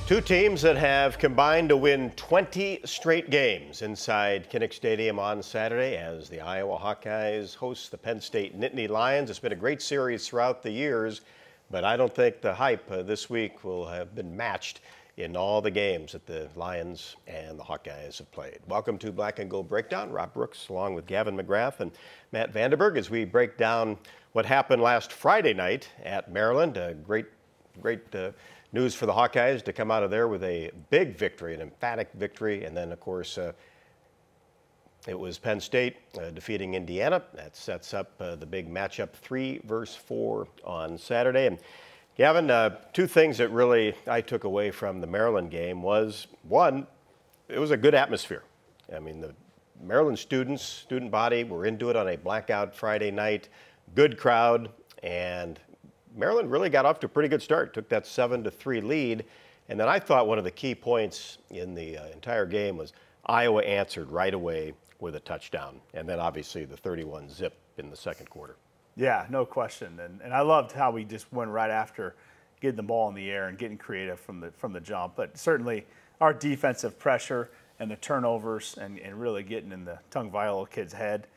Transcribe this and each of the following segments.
Two teams that have combined to win 20 straight games inside Kinnick Stadium on Saturday as the Iowa Hawkeyes host the Penn State Nittany Lions. It's been a great series throughout the years, but I don't think the hype this week will have been matched in all the games that the Lions and the Hawkeyes have played. Welcome to Black and Gold Breakdown. Rob Brooks along with Gavin McGrath and Matt Vanderberg as we break down what happened last Friday night at Maryland. Great news for the Hawkeyes to come out of there with a big victory, an emphatic victory. And then, of course, it was Penn State defeating Indiana. That sets up the big matchup 3 versus 4 on Saturday. And Gavin, two things that really I took away from the Maryland game was, one, it was a good atmosphere. I mean, the Maryland student body were into it on a blackout Friday night, good crowd, and Maryland really got off to a pretty good start, took that 7-3 lead. And then I thought one of the key points in the entire game was Iowa answered right away with a touchdown. And then obviously the 31 zip in the second quarter. Yeah, no question. And I loved how we just went right after getting the ball in the air and getting creative from the jump. But certainly our defensive pressure and the turnovers and really getting in the Tagovailoa kid's head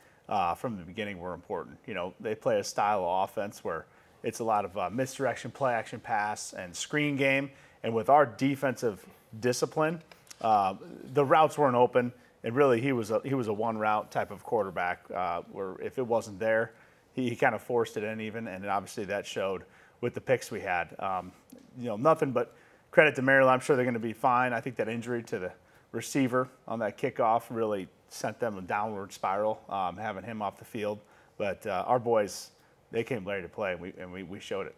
from the beginning were important. You know, they play a style of offense where it's a lot of misdirection, play action pass, and screen game. And with our defensive discipline, the routes weren't open. And really, he was a one route type of quarterback where if it wasn't there, he kind of forced it in even. And obviously that showed with the picks we had. You know, nothing but credit to Maryland. I'm sure they're going to be fine. I think that injury to the receiver on that kickoff really sent them a downward spiral, having him off the field. But our boys, they came ready to play, and we showed it.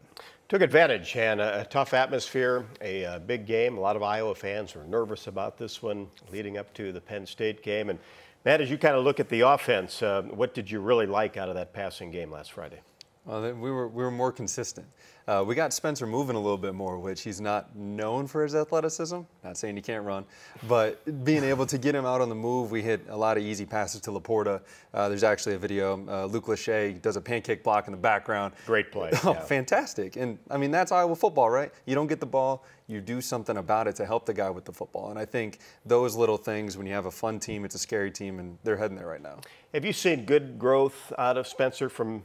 Took advantage, and a tough atmosphere, a big game. A lot of Iowa fans were nervous about this one leading up to the Penn State game. And Matt, as you kind of look at the offense, what did you really like out of that passing game last Friday? Well, we were more consistent. We got Spencer moving a little bit more, which he's not known for his athleticism. Not saying he can't run, but being able to get him out on the move, we hit a lot of easy passes to Laporta. There's actually a video. Luke Lachey does a pancake block in the background. Great play. Oh, yeah. Fantastic. And, I mean, that's Iowa football, right? You don't get the ball, you do something about it to help the guy with the football. And I think those little things, when you have a fun team, it's a scary team, and they're heading there right now. Have you seen good growth out of Spencer from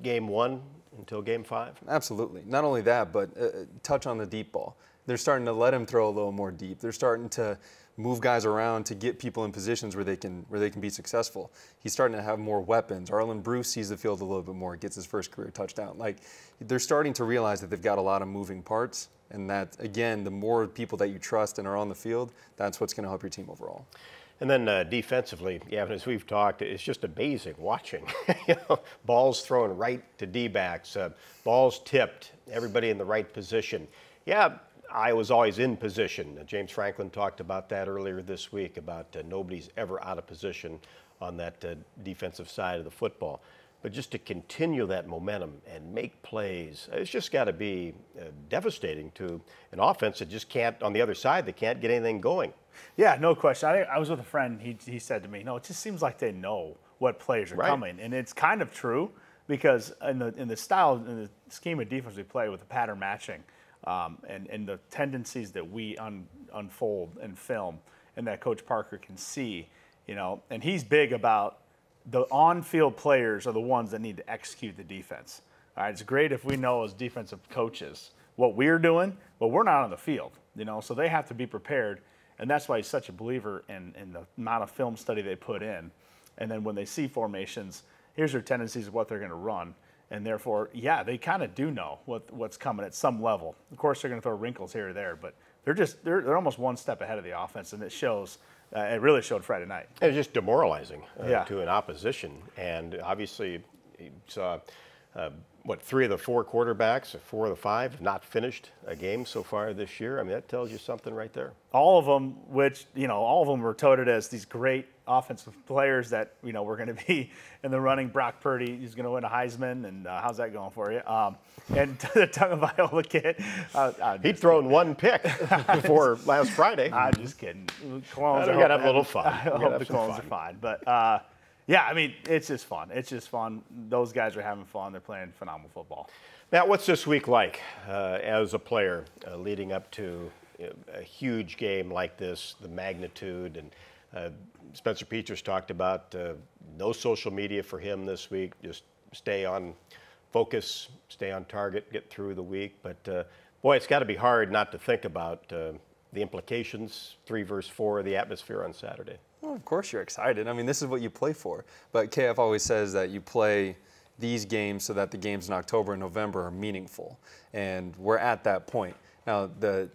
Game 1 until Game 5? Absolutely. Not only that, but touch on the deep ball. They're starting to let him throw a little more deep. They're starting to move guys around to get people in positions where they can be successful. He's starting to have more weapons. Arlen Bruce sees the field a little bit more, gets his first career touchdown. Like, they're starting to realize that they've got a lot of moving parts, and that, again, the more people that you trust and are on the field, that's what's going to help your team overall. And then defensively, yeah, as we've talked, it's just amazing watching. You know, balls thrown right to D-backs, balls tipped, everybody in the right position. Yeah, I was always in position. James Franklin talked about that earlier this week, about nobody's ever out of position on that defensive side of the football. But just to continue that momentum and make plays, it's just got to be devastating to an offense that just can't, on the other side, they can't get anything going. Yeah, no question. I was with a friend. He said to me, "No, it just seems like they know what plays are coming," and it's kind of true because in the style, in the scheme of defense we play with the pattern matching, and the tendencies that we unfold and film, and that Coach Parker can see, you know, and he's big about the on-field players are the ones that need to execute the defense. All right, it's great if we know as defensive coaches what we're doing, but we're not on the field, you know, so they have to be prepared. And that's why he's such a believer in the amount of film study they put in. And then when they see formations, here's their tendencies of what they're going to run. And therefore, yeah, they kind of do know what's coming at some level. Of course, they're going to throw wrinkles here or there, but they're almost one step ahead of the offense, and it shows. It really showed Friday night. And it's just demoralizing to an opposition. And obviously, you saw, 3 of the 4 quarterbacks, or 4 of the 5, have not finished a game so far this year. I mean, that tells you something right there. All of them, which, you know, all of them were touted as these great offensive players that, you know, were going to be in the running. Brock Purdy, he's going to win a Heisman, and how's that going for you? And the Tagovailoa kid. He'd thrown one pick before last Friday. I'm just kidding. Clones we're going to have a little fun. I hope the clones are fine. But, yeah, I mean, it's just fun. It's just fun. Those guys are having fun. They're playing phenomenal football. Matt, what's this week like as a player leading up to a huge game like this, the magnitude. And Spencer Peters talked about no social media for him this week. Just stay on focus, stay on target, get through the week. But boy, it's got to be hard not to think about the implications, 3 versus 4, the atmosphere on Saturday. Well, of course you're excited. I mean, this is what you play for. But KF always says that you play these games so that the games in October and November are meaningful. And we're at that point. Now, the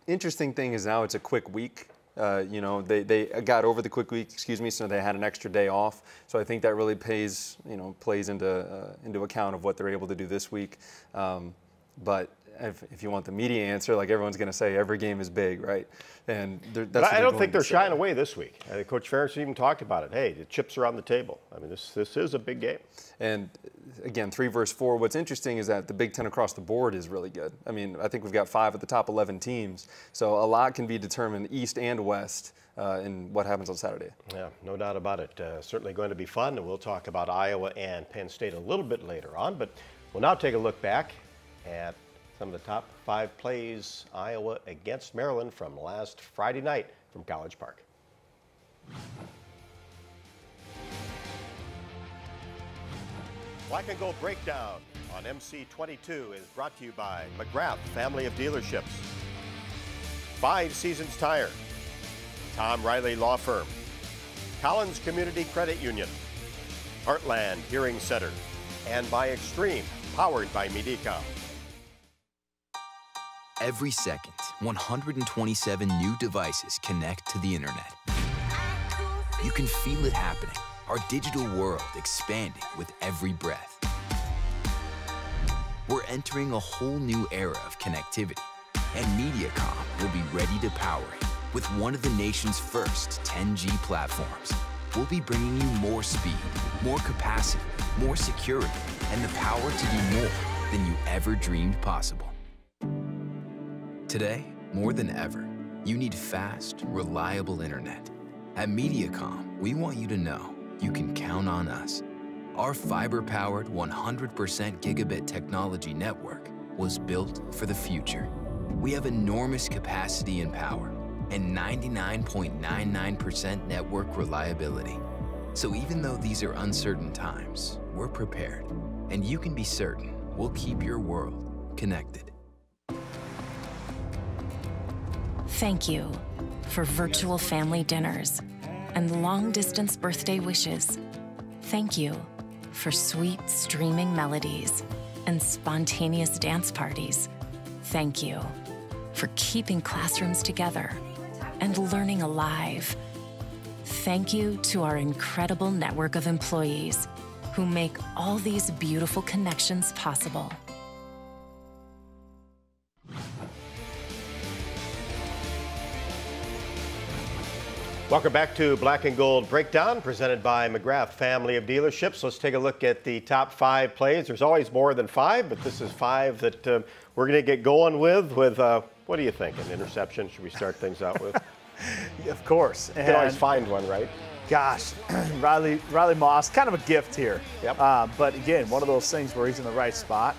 interesting thing is now it's a quick week. You know, they got over the quick week, so they had an extra day off. So I think that really plays into account of what they're able to do this week. But if you want the media answer, like everyone's going to say, every game is big, right? And that's I don't think they're shying away this week. Coach Ferentz even talked about it. Hey, the chips are on the table. I mean, this is a big game. And again, 3 versus 4. What's interesting is that the Big Ten across the board is really good. I mean, I think we've got 5 of the top 11 teams. So a lot can be determined East and West in what happens on Saturday. Yeah, no doubt about it. Certainly going to be fun. And we'll talk about Iowa and Penn State a little bit later on. But we'll now take a look back at some of the top 5 plays Iowa against Maryland from last Friday night from College Park. Black and Gold Breakdown on MC22 is brought to you by McGrath Family of Dealerships, 5 Seasons Tire, Tom Riley Law Firm, Collins Community Credit Union, Heartland Hearing Center, and by Extreme, powered by Mediacom. Every second, 127 new devices connect to the internet. You can feel it happening, our digital world expanding with every breath. We're entering a whole new era of connectivity, and Mediacom will be ready to power it with one of the nation's first 10G platforms. We'll be bringing you more speed, more capacity, more security, and the power to do more than you ever dreamed possible. Today, more than ever, you need fast, reliable internet. At Mediacom, we want you to know you can count on us. Our fiber-powered 100% gigabit technology network was built for the future. We have enormous capacity and power and 99.99% network reliability. So even though these are uncertain times, we're prepared. And you can be certain we'll keep your world connected. Thank you for virtual family dinners and long-distance birthday wishes. Thank you for sweet streaming melodies and spontaneous dance parties. Thank you for keeping classrooms together and learning alive. Thank you to our incredible network of employees who make all these beautiful connections possible. Welcome back to Black and Gold Breakdown, presented by McGrath Family of Dealerships. Let's take a look at the top 5 plays. There's always more than 5, but this is 5 that we're going to get going with what do you think? An interception? Should we start things out with? Of course. You can always find one, right? Gosh, Riley Moss, kind of a gift here. Yep. But again, one of those things where he's in the right spot.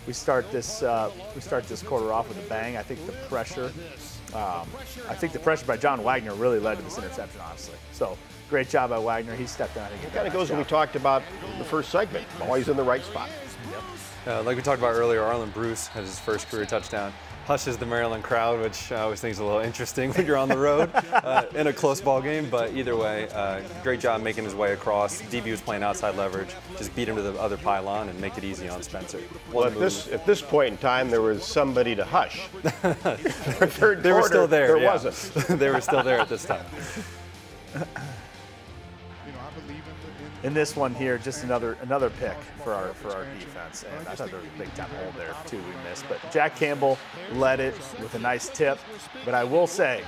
We start this quarter off with a bang. I think the pressure by John Wagner really led to this interception, honestly. So great job by Wagner. He stepped in. I think it kind of goes when we talked about the first segment. Always in the right spot. Yep. Like we talked about earlier, Arlen Bruce had his first career touchdown. Hushes the Maryland crowd, which I always think is a little interesting when you're on the road in a close ball game. But either way, great job making his way across. DB was playing outside leverage, just beat him to the other pylon and make it easy on Spencer. Well, at this point in time, there was somebody to hush. They were still there. There yeah. wasn't. They were still there at this time. In this one here, just another pick for our defense, and I thought there was a big time hold there too we missed. But Jack Campbell led it with a nice tip. But I will say,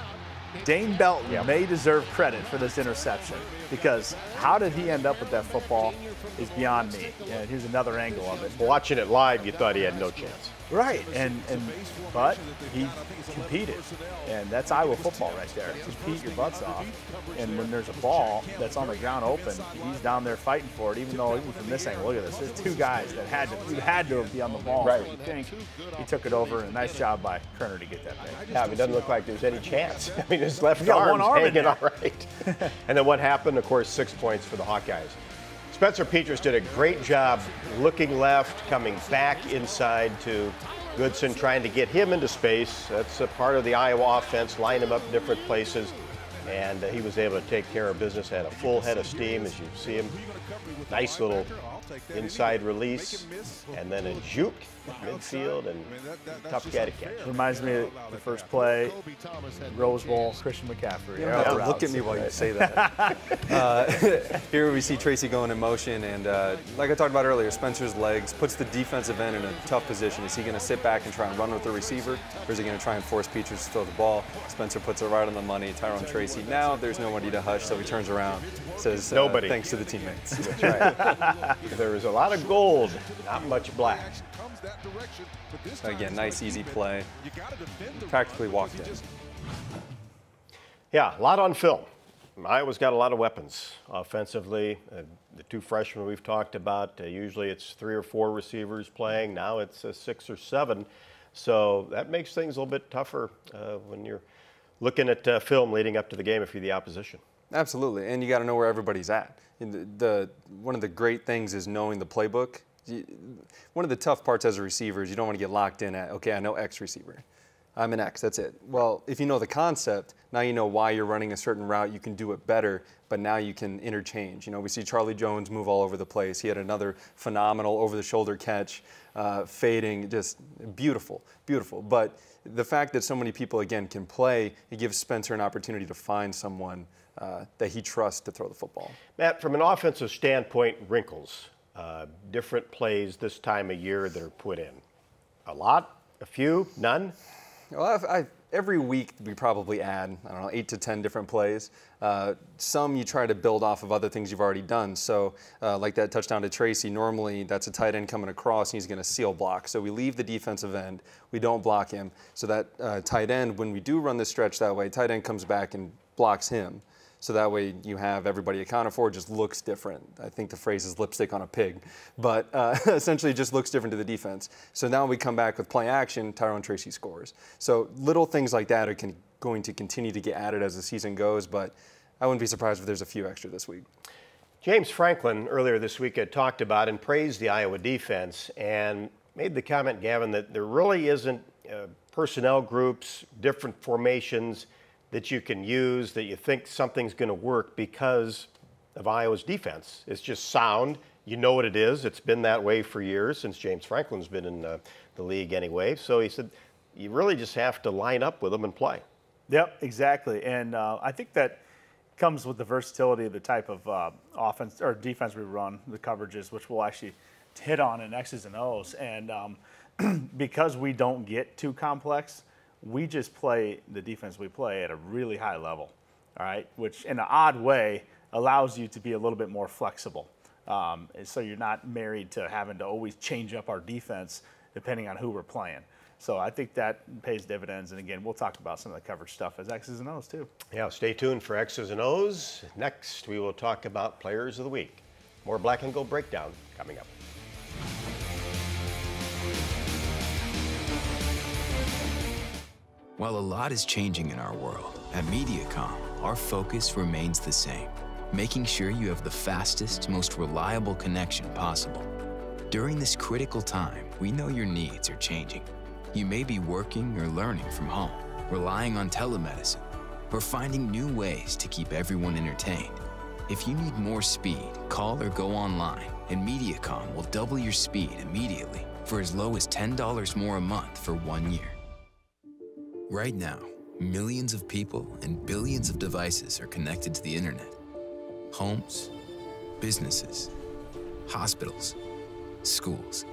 Dane Belton may deserve credit for this interception, because how did he end up with that football is beyond me. And here's another angle of it. Watching it live, you thought he had no chance. Right, but he competed, and that's Iowa football right there. Compete your butts off, and when there's a ball that's on the ground open, he's down there fighting for it. Even from this angle, look at this. There's two guys that had to be on the ball. Right. So you think he took it over, and a nice job by Kerner to get that thing. Yeah, it doesn't look like there's any chance. I mean, his left got one arm's arm in hanging there. all right. And then what happened? Of course, 6 points for the Hawkeyes. Spencer Petras did a great job looking left, coming back inside to Goodson, trying to get him into space. That's a part of the Iowa offense, line him up in different places. And he was able to take care of business, had a full head of steam, as you see him. Nice little inside release, and then a juke midfield, and tough guy to catch. Reminds me of the first play, Rose Bowl, Christian McCaffrey. Yeah, look at me while you say that. Here we see Tracy going in motion, and like I talked about earlier, Spencer's legs puts the defensive end in a tough position. Is he going to sit back and try and run with the receiver, or is he going to try and force Petras to throw the ball? Spencer puts it right on the money. Tyrone Tracy, now there's nobody to hush, so he turns around, says Nobody. Thanks to the teammates. That's right. There is a lot of gold, not much black. Again, nice, easy play. Practically walked in. Yeah, a lot on film. Iowa's got a lot of weapons offensively. The two freshmen we've talked about, usually it's 3 or 4 receivers playing. Now it's 6 or 7. So that makes things a little bit tougher when you're looking at film leading up to the game if you're the opposition. Absolutely, and you got to know where everybody's at. One of the great things is knowing the playbook. One of the tough parts as a receiver is you don't want to get locked in at, okay, I know X receiver. I'm an X, that's it. Well, if you know the concept, now you know why you're running a certain route, you can do it better, but now you can interchange. You know, we see Charlie Jones move all over the place. He had another phenomenal over-the-shoulder catch, fading, just beautiful, beautiful. But the fact that so many people, again, can play, it gives Spencer an opportunity to find someone that he trusts to throw the football. Matt, from an offensive standpoint, wrinkles, different plays this time of year that are put in. A lot? A few? None? Well, every week we probably add, I don't know, 8 to 10 different plays. Some you try to build off of other things you've already done. So like that touchdown to Tracy, normally that's a tight end coming across and he's going to seal block. So we leave the defensive end. We don't block him. So that tight end, when we do run the stretch that way, tight end comes back and blocks him. So that way you have everybody accounted for. It just looks different. I think the phrase is lipstick on a pig. But essentially it just looks different to the defense. So now we come back with play action, Tyrone Tracy scores. So little things like that are going to continue to get added as the season goes, but I wouldn't be surprised if there's a few extra this week. James Franklin earlier this week had talked about and praised the Iowa defense and made the comment, Gavin, that there really isn't personnel groups, different formations that you can use, that you think something's going to work because of Iowa's defense. It's just sound. You know what it is. It's been that way for years, since James Franklin's been in the league anyway. So he said, you really just have to line up with them and play. Yep, exactly. And I think that comes with the versatility of the type of offense or defense we run, the coverages, which we'll actually hit on in X's and O's. And because we don't get too complex, we just play the defense we play at a really high level, all right, which in an odd way allows you to be a little bit more flexible. So you're not married to having to always change up our defense depending on who we're playing. So I think that pays dividends. And again, we'll talk about some of the coverage stuff as X's and O's too. Yeah, stay tuned for X's and O's. Next, we will talk about Players of the Week. More Black and Gold Breakdown coming up. While a lot is changing in our world, at Mediacom, our focus remains the same, making sure you have the fastest, most reliable connection possible. During this critical time, we know your needs are changing. You may be working or learning from home, relying on telemedicine, or finding new ways to keep everyone entertained. If you need more speed, call or go online, and Mediacom will double your speed immediately for as low as $10 more a month for 1 year. Right now, millions of people and billions of devices are connected to the internet. Homes, businesses, hospitals, schools.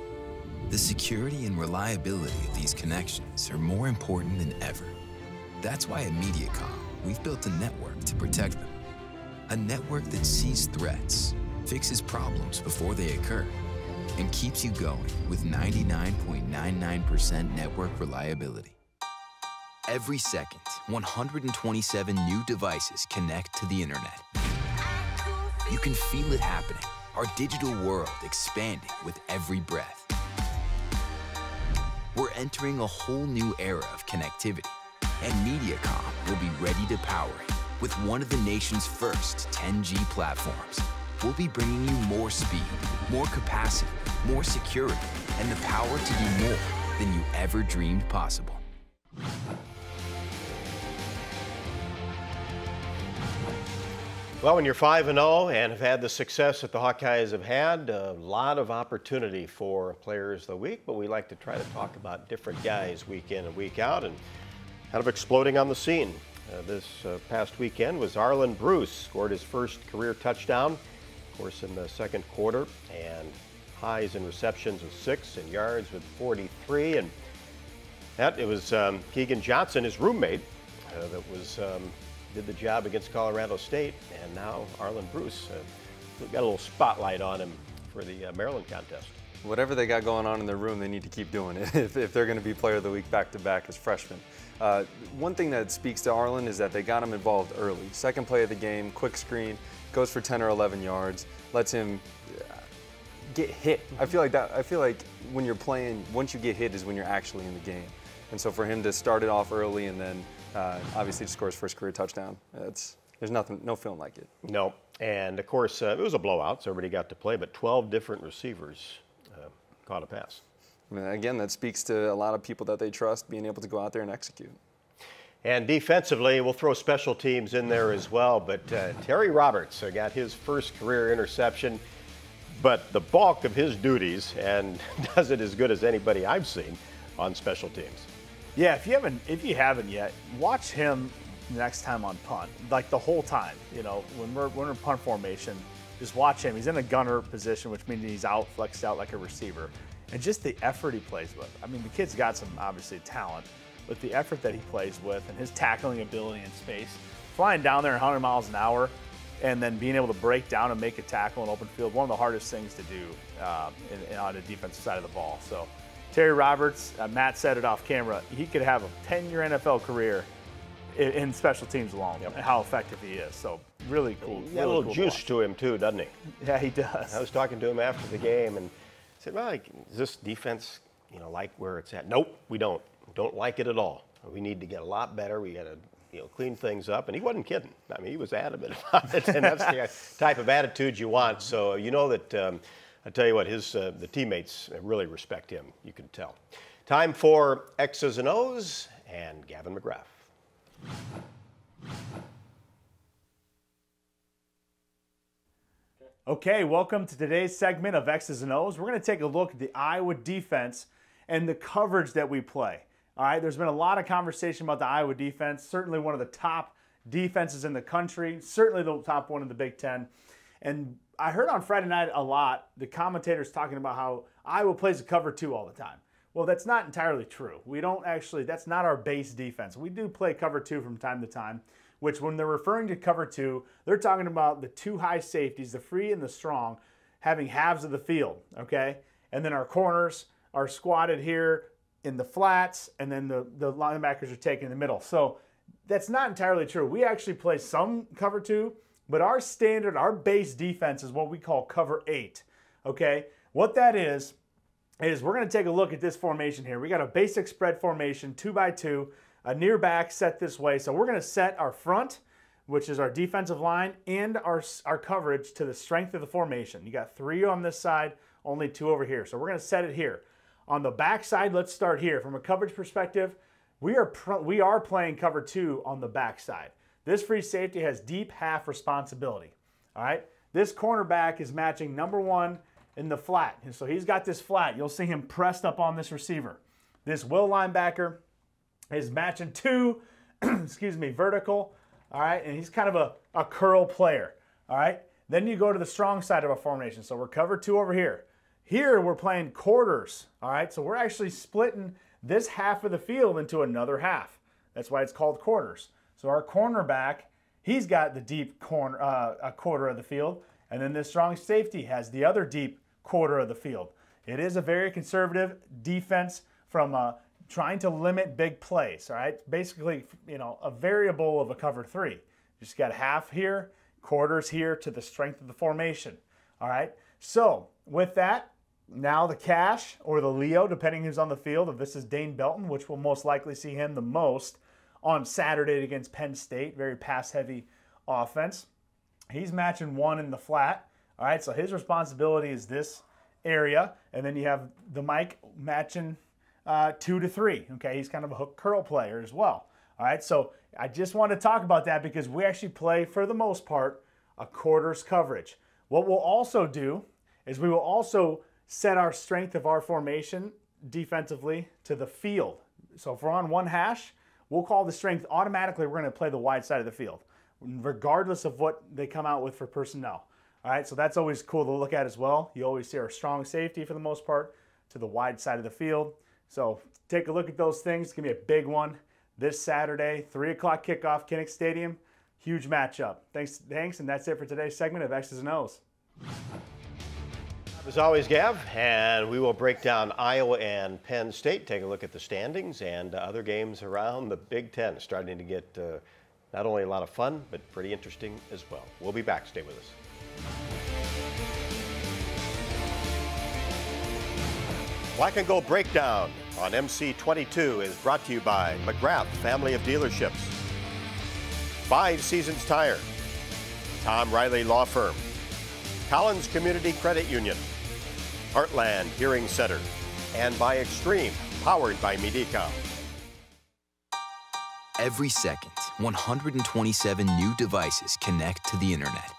The security and reliability of these connections are more important than ever. That's why at Mediacom, we've built a network to protect them. A network that sees threats, fixes problems before they occur, and keeps you going with 99.99% network reliability. Every second, 127 new devices connect to the internet. You can feel it happening, our digital world expanding with every breath. We're entering a whole new era of connectivity, and Mediacom will be ready to power it with one of the nation's first 10G platforms. We'll be bringing you more speed, more capacity, more security, and the power to do more than you ever dreamed possible. Well, when you're 5-0 and have had the success that the Hawkeyes have had, a lot of opportunity for players of the week, but we like to try to talk about different guys week in and week out and kind of exploding on the scene. This past weekend was Arlen Bruce, scored his first career touchdown, of course, in the second quarter, and highs in receptions with 6 and yards with 43. And that it was Keegan Johnson, his roommate, that was did the job against Colorado State, and now Arlen Bruce got a little spotlight on him for the Maryland contest. Whatever they got going on in their room, they need to keep doing it if they're going to be Player of the Week back-to-back as freshmen. One thing that speaks to Arlen is that they got him involved early. Second play of the game, quick screen, goes for 10 or 11 yards, lets him get hit. I feel like when you're playing, once you get hit is when you're actually in the game. And so for him to start it off early and then obviously to score his first career touchdown, there's no film like it. No, and of course it was a blowout, so everybody got to play, but 12 different receivers caught a pass. I mean, again, that speaks to a lot of people that they trust being able to go out there and execute. And defensively, we'll throw special teams in there as well, but Terry Roberts got his first career interception, but the bulk of his duties, and does it as good as anybody I've seen on special teams. Yeah, if you haven't yet, watch him next time on punt, like the whole time. You know, when we're in punt formation, just watch him. He's in a gunner position, which means he's out, flexed out like a receiver. And just the effort he plays with. I mean, the kid's got some, obviously, talent, but the effort that he plays with and his tackling ability in space, flying down there at 100 miles an hour and then being able to break down and make a tackle in open field, one of the hardest things to do on the defensive side of the ball. So Terry Roberts, Matt said it off camera, he could have a 10-year NFL career in special teams alone, and how effective he is. So really cool. He's got a little juice to him too, doesn't he? Yeah, he does. I was talking to him after the game and said, well, is this defense, like where it's at? Nope, we don't. Don't like it at all. We need to get a lot better. We got to, clean things up. And he wasn't kidding. I mean, he was adamant about it, and that's the type of attitude you want. So you know that I tell you what, the teammates really respect him. You can tell. Time for X's and O's and Gavin McGrath. Okay, welcome to today's segment of X's and O's. We're going to take a look at the Iowa defense and the coverage that we play. All right, there's been a lot of conversation about the Iowa defense, certainly one of the top defenses in the country, certainly the top one in the Big Ten. And I heard on Friday night a lot, the commentators talking about how Iowa plays a cover 2 all the time. Well, that's not entirely true. That's not our base defense. We do play cover 2 from time to time, which when they're referring to cover 2, they're talking about the 2 high safeties, the free and the strong, having halves of the field, okay? And then our corners are squatted here in the flats, and then the linebackers are taken in the middle. So that's not entirely true. We actually play some cover 2, but our base defense is what we call cover 8, okay? What that is we're going to take a look at this formation here. We got a basic spread formation, 2x2, a near back set this way. So we're going to set our front, which is our defensive line, and our coverage to the strength of the formation. You got 3 on this side, only 2 over here. So we're going to set it here. On the back side, let's start here. From a coverage perspective, we are playing cover 2 on the back side. This free safety has deep half responsibility. All right. This cornerback is matching number 1 in the flat. And so he's got this flat. You'll see him pressed up on this receiver. This will linebacker is matching 2, vertical. All right. And he's kind of a curl player. All right. Then you go to the strong side of our formation. So we're cover 2 over here. Here we're playing quarters. All right. So we're actually splitting this half of the field into another half. That's why it's called quarters. So our cornerback, he's got the deep corner, a quarter of the field. And then this strong safety has the other deep quarter of the field. It is a very conservative defense from trying to limit big plays, all right? Basically, a variable of a cover 3. You just got half here, quarters here to the strength of the formation, all right? So with that, now the cash or the Leo, depending who's on the field, if this is Dane Belton, which we'll most likely see him the most on Saturday against Penn State, very pass-heavy offense. He's matching 1 in the flat, all right? So his responsibility is this area, and then you have the Mike matching 2 to 3. Okay, he's kind of a hook curl player as well. All right, so I just want to talk about that because we actually play, for the most part, a quarters coverage. What we'll also do is we will also set our strength of our formation defensively to the field. So if we're on 1 hash, we'll call the strength automatically. We're going to play the wide side of the field, regardless of what they come out with for personnel. All right, so that's always cool to look at as well. You always see our strong safety, for the most part, to the wide side of the field. So take a look at those things. It's going to be a big one this Saturday, 3 o'clock kickoff, Kinnick Stadium. Huge matchup. Thanks, and that's it for today's segment of X's and O's. As always, Gav, and we will break down Iowa and Penn State, take a look at the standings and other games around the Big Ten, starting to get not only a lot of fun, but pretty interesting as well. We'll be back. Stay with us. Black and Gold Breakdown on MC22 is brought to you by McGrath Family of Dealerships, 5 Seasons Tire, Tom Riley Law Firm, Collins Community Credit Union, Heartland Hearing Center, and by Extreme, powered by Mediacom. Every second, 127 new devices connect to the internet.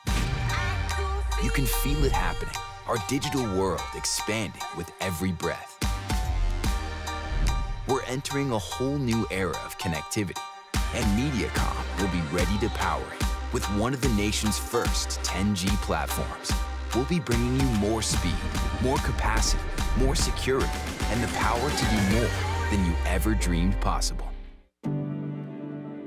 You can feel it happening. Our digital world expanding with every breath. We're entering a whole new era of connectivity, and Mediacom will be ready to power it with one of the nation's first 10G platforms. We'll be bringing you more speed, more capacity, more security, and the power to do more than you ever dreamed possible.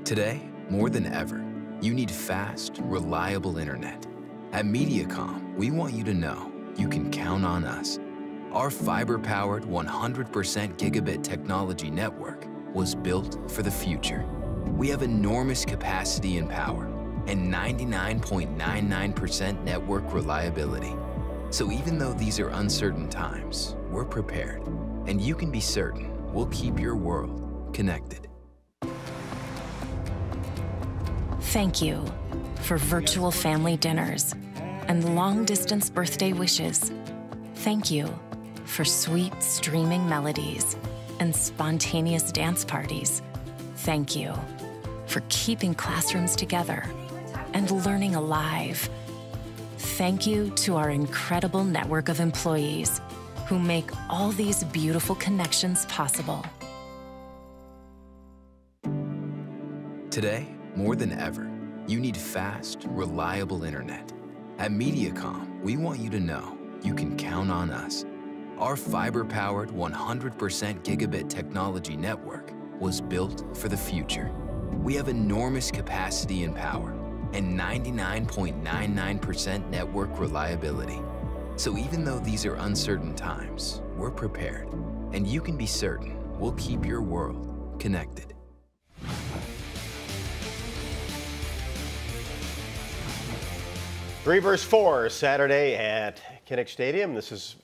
Today, more than ever, you need fast, reliable internet. At Mediacom, we want you to know you can count on us. Our fiber-powered 100% gigabit technology network was built for the future. We have enormous capacity and power and 99.99% network reliability. So even though these are uncertain times, we're prepared. And you can be certain we'll keep your world connected. Thank you for virtual family dinners and long-distance birthday wishes. Thank you for sweet streaming melodies and spontaneous dance parties. Thank you for keeping classrooms together and learning alive. Thank you to our incredible network of employees who make all these beautiful connections possible. Today, more than ever, you need fast, reliable internet. At Mediacom, we want you to know you can count on us. Our fiber-powered 100% gigabit technology network was built for the future. We have enormous capacity and power and 99.99% network reliability. So even though these are uncertain times, we're prepared. And you can be certain we'll keep your world connected. Three versus 4 Saturday at Kinnick Stadium. This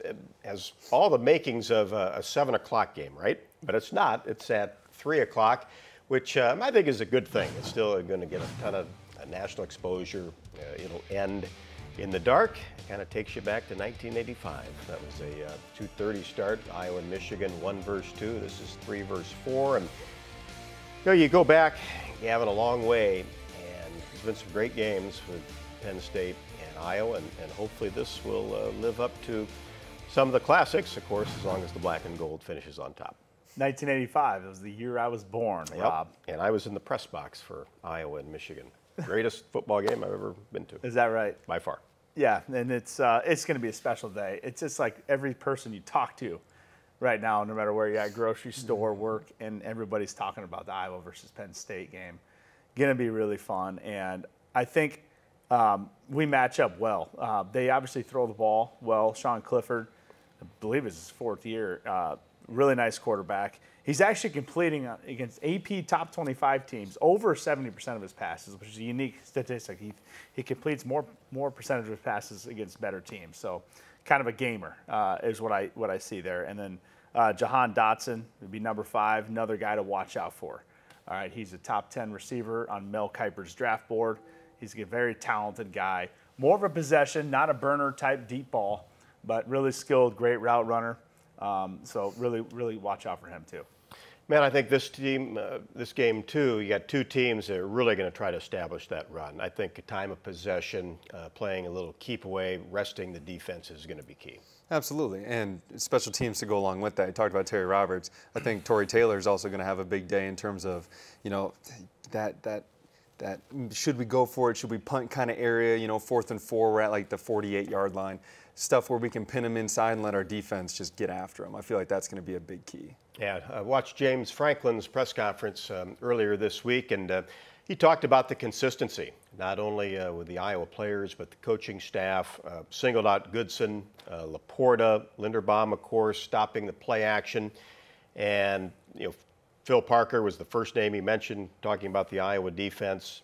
has all the makings of a 7 o'clock game, right? But it's not. It's at 3 o'clock, which I think is a good thing. It's still going to get a ton of national exposure. It'll end in the dark. It kind of takes you back to 1985. That was a 2:30 start. Iowa and Michigan, 1 versus 2. This is 3 versus 4. And you go back, you have it a long way, and there's been some great games with Penn State and Iowa, and hopefully this will live up to some of the classics, of course, as long as the black and gold finishes on top. 1985, it was the year I was born, Yep. Rob. And I was in the press box for Iowa and Michigan. Greatest football game I've ever been to. Is that right? By far. Yeah, and it's going to be a special day. It's just like every person you talk to right now, no matter where you're at, grocery store, work, and everybody's talking about the Iowa versus Penn State game. Going to be really fun, and I think we match up well. They obviously throw the ball well. Sean Clifford, I believe it's his 4th year. Really nice quarterback. He's actually completing against AP top 25 teams over 70% of his passes, which is a unique statistic. He completes more percentage of his passes against better teams. So kind of a gamer is what I see there. And then Jahan Dotson would be number 5, another guy to watch out for. All right, he's a top 10 receiver on Mel Kiper's draft board. He's a very talented guy. More of a possession, not a burner type deep ball, but really skilled, great route runner. So really watch out for him too. Man, I think this team, this game too, you got 2 teams that are really going to try to establish that run. I think a time of possession, playing a little keep away, resting the defense is going to be key. Absolutely, and special teams to go along with that. You talked about Terry Roberts. I think Torrey Taylor is also going to have a big day in terms of, you know, that should we go for it, should we punt kind of area, you know, 4th and 4, we're at like the 48-yard line. Stuff where we can pin them inside and let our defense just get after them. I feel like that's going to be a big key. Yeah, I watched James Franklin's press conference earlier this week, and he talked about the consistency, not only with the Iowa players, but the coaching staff. Singled out Goodson, Laporta, Linderbaum, of course, stopping the play action. And, you know, Phil Parker was the first name he mentioned, talking about the Iowa defense.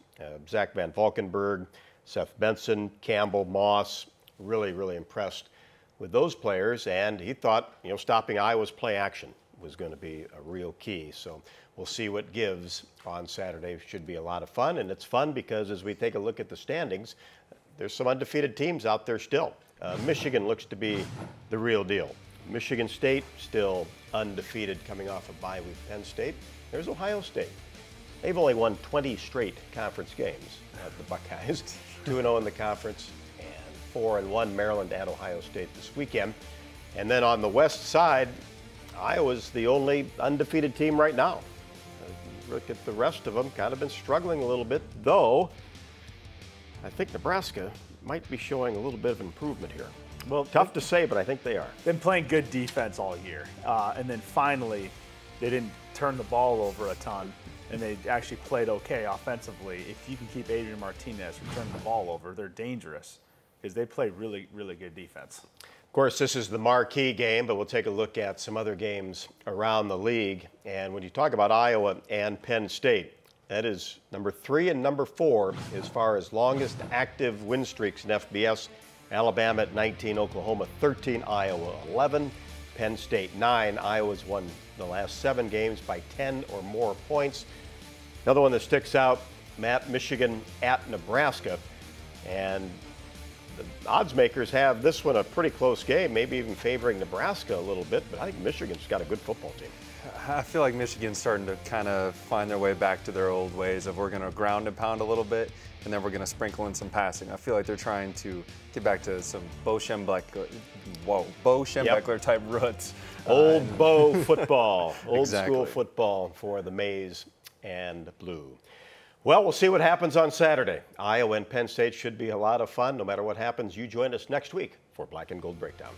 Zach Van Valkenburg, Seth Benson, Campbell, Moss. Really impressed with those players, and he thought, you know, stopping Iowa's play action was going to be a real key. So we'll see what gives on Saturday. Should be a lot of fun, and it's fun because as we take a look at the standings, there's some undefeated teams out there still. Michigan looks to be the real deal. Michigan State still undefeated coming off a bye week. Penn State. There's Ohio State. They've only won 20 straight conference games, the Buckeyes. 2-0 in the conference. 4-1 Maryland at Ohio State this weekend. And then on the west side, Iowa's the only undefeated team right now. Look at the rest of them, kind of been struggling a little bit, though I think Nebraska might be showing a little bit of improvement here. Well, tough to say, but I think they are. Been playing good defense all year. And then finally, they didn't turn the ball over a ton, and they actually played okay offensively. If you can keep Adrian Martinez from turning the ball over, they're dangerous, because they play really good defense. Of course, this is the marquee game, but we'll take a look at some other games around the league. And when you talk about Iowa and Penn State, that is number 3 and number 4 as far as longest active win streaks in FBS. Alabama at 19, Oklahoma 13, Iowa 11, Penn State 9. Iowa's won the last 7 games by 10 or more points. Another one that sticks out, Matt, Michigan at Nebraska. And the odds makers have this one a pretty close game, maybe even favoring Nebraska a little bit, but I think Michigan's got a good football team. I feel like Michigan's starting to kind of find their way back to their old ways of we're going to ground and pound a little bit, and then we're going to sprinkle in some passing. I feel like they're trying to get back to some Bo Schembechler type roots. Old Bo football, old Exactly. school football for the maize and blue. Well, we'll see what happens on Saturday. Iowa and Penn State should be a lot of fun. No matter what happens, you join us next week for Black and Gold Breakdown.